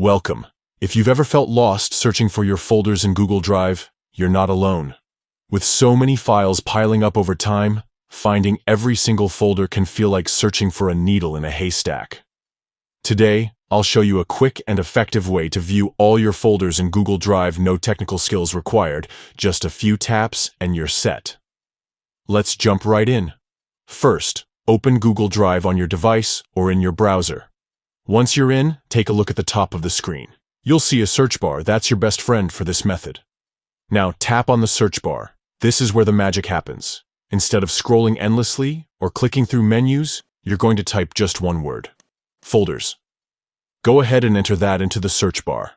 Welcome. If you've ever felt lost searching for your folders in Google Drive, you're not alone. With so many files piling up over time, finding every single folder can feel like searching for a needle in a haystack. Today, I'll show you a quick and effective way to view all your folders in Google Drive, no technical skills required, just a few taps and you're set. Let's jump right in. First, open Google Drive on your device or in your browser. Once you're in, take a look at the top of the screen. You'll see a search bar. That's your best friend for this method. Now tap on the search bar. This is where the magic happens. Instead of scrolling endlessly or clicking through menus, you're going to type just one word: folders. Go ahead and enter that into the search bar.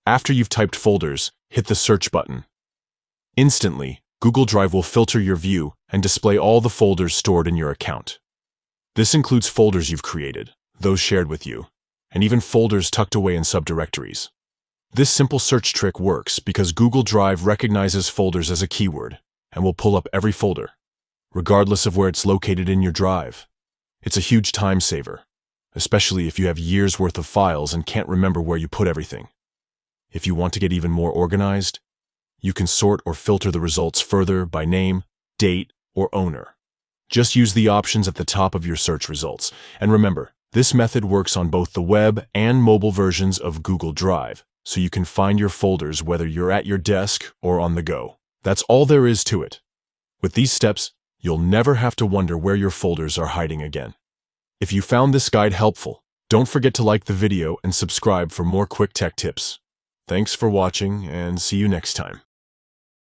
After you've typed folders, hit the search button. Instantly, Google Drive will filter your view and display all the folders stored in your account. This includes folders you've created, those shared with you, and even folders tucked away in subdirectories. This simple search trick works because Google Drive recognizes folders as a keyword and will pull up every folder, regardless of where it's located in your drive. It's a huge time saver, especially if you have years' worth of files and can't remember where you put everything. If you want to get even more organized, you can sort or filter the results further by name, date, or owner. Just use the options at the top of your search results. And remember, this method works on both the web and mobile versions of Google Drive, so you can find your folders whether you're at your desk or on the go. That's all there is to it. With these steps, you'll never have to wonder where your folders are hiding again. If you found this guide helpful, don't forget to like the video and subscribe for more quick tech tips. Thanks for watching, and see you next time.